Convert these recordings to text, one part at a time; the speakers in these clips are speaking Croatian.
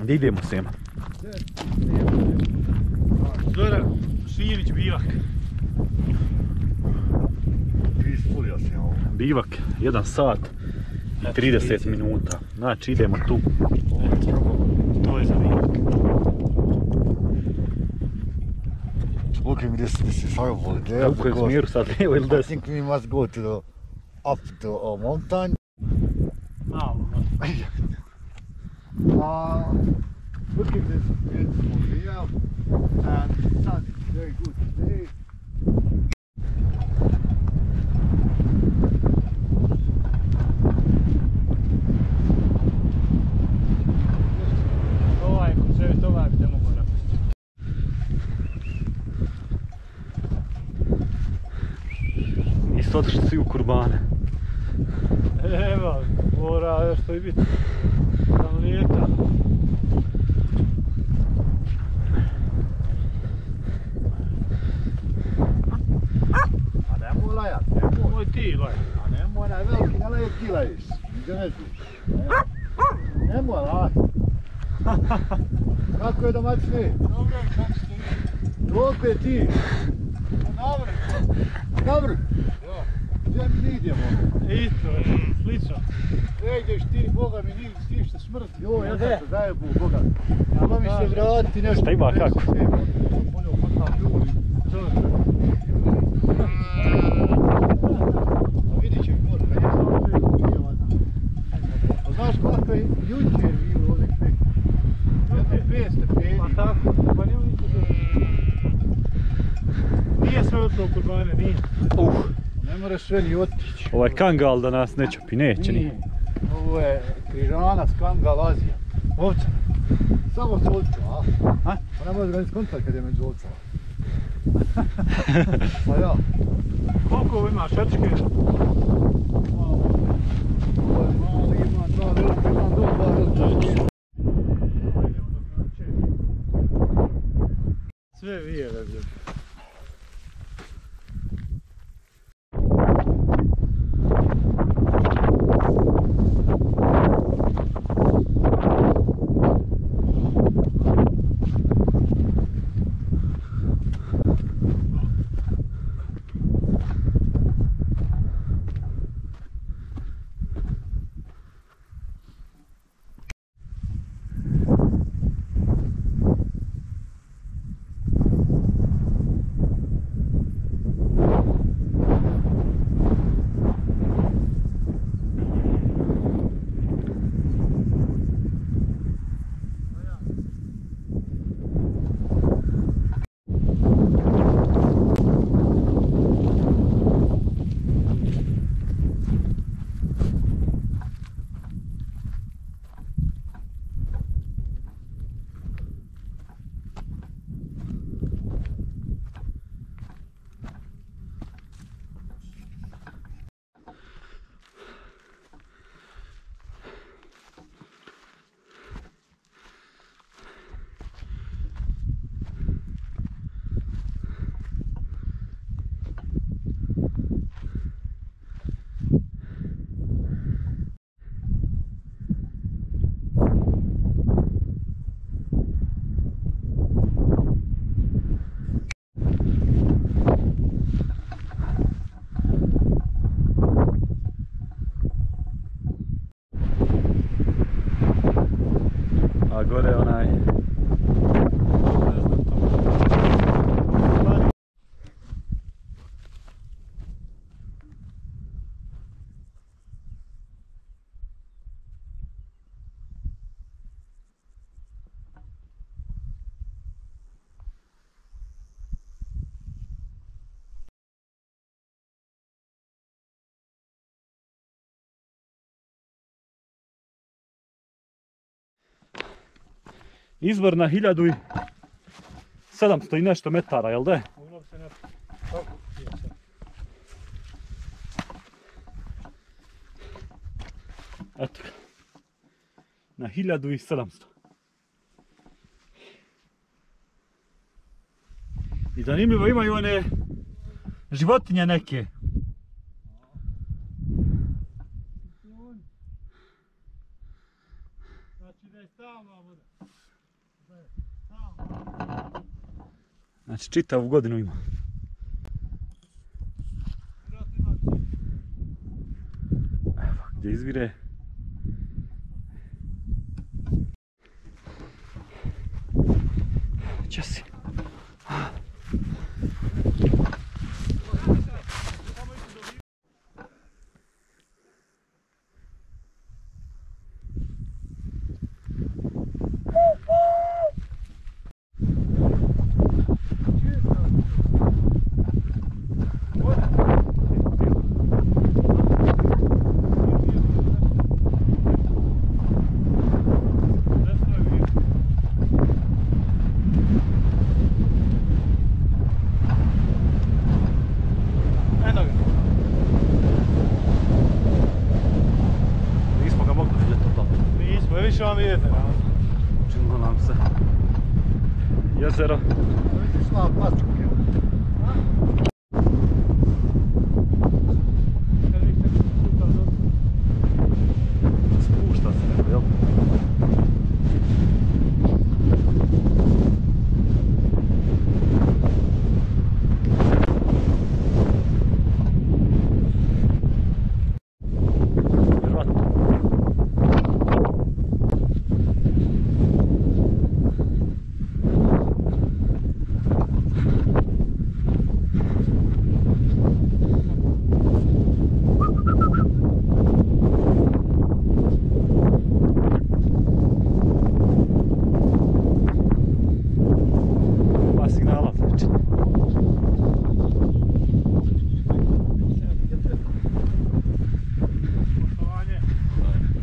Gdje idemo, Sema? Zoran Širić bivak. Ispunio sam ovo. Bivak, 1 sat i 30 minuta. Znači idemo tu. To je za bivak. Look at me, this is horrible. There, U kojem smjeru sad, lijevo ili I desno? think we must go to the up the mountain. Malo. Look at this beautiful view, and the sun is very good today. Ovaj koncept, ovaj bi te mogu napustiti. I su otišli svi u kurbane. Evo, mora još to i biti. Tam lijeta. A nemoj lajat, nemoj. Moj ti, laj. A nemoj onaj veliki, ne lajat ti lajiš. Gdje ne znaš. Nemoj lajat. Kako je domaćini? Dobro, kako ste vi? Koliko je ti? Navrh. Gdje mi idemo? Isto, slično. Ideš ti, Boga mi nisi ništa smrt. Joj, ja sam se zajebu, Boga. Treba mi se vratiti nešto. Šta ima, kako? Vidit će mi gore. Znaš kako je jučer bilo ovdje tek? Jedno 5 stepeni. Pa tako, pa nema ništa dobro. Nije sve otlo u kurbane, nije. Ne moraš sve ni otići. Ovaj kangal da nas ne čupi, neće ni. Nije. Ovo je križanac Kangal Azija. Ovca. Samo s ovcama, a? Pa ne može ga ni skontati kad je među ovcama. Pa ja. Koliko ovo ima šačke? Malo ima, dva velika, imam do dva velika. Sve vije ovdje. A gore onaj... Izvor na 1700 i nešto metara, jel da? Moglo bi se ne... Kako je sad? Eto ga. Na 1700. I zanimljivo imaju one životinje neke. Znači da je stalna voda. Znači čitavu godinu ima. Evo gdje izvire. Česi. Više vam vidite, činilo nam se jezero. Vidite šla plastike. Spušta se, jel?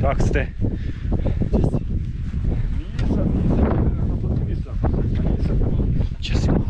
Kako ste? Česimo.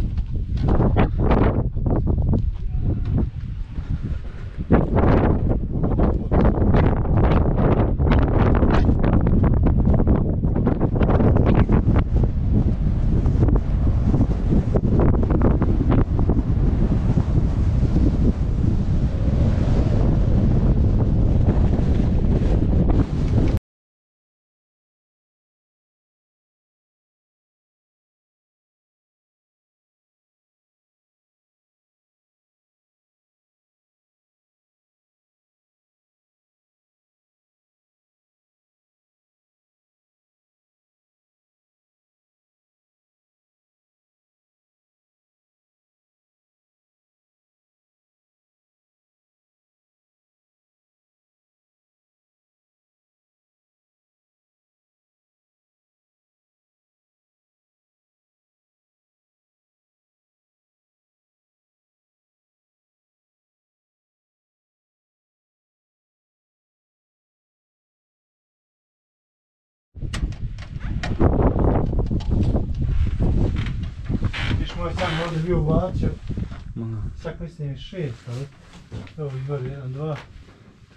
Viš moj sam ovdje bio ubačio. Malo. Čak mislim 6, ali evo izvori 1, 2,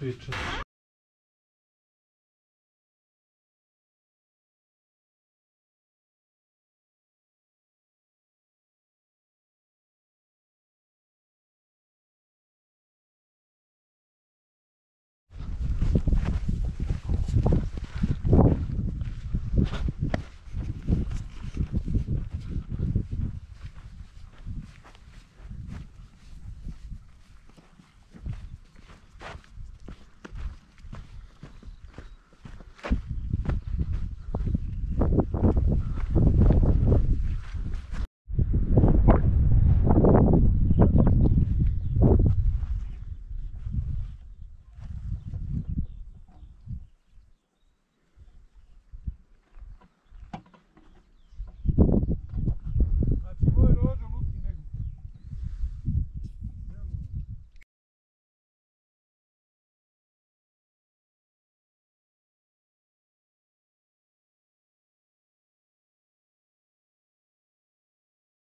3, 4.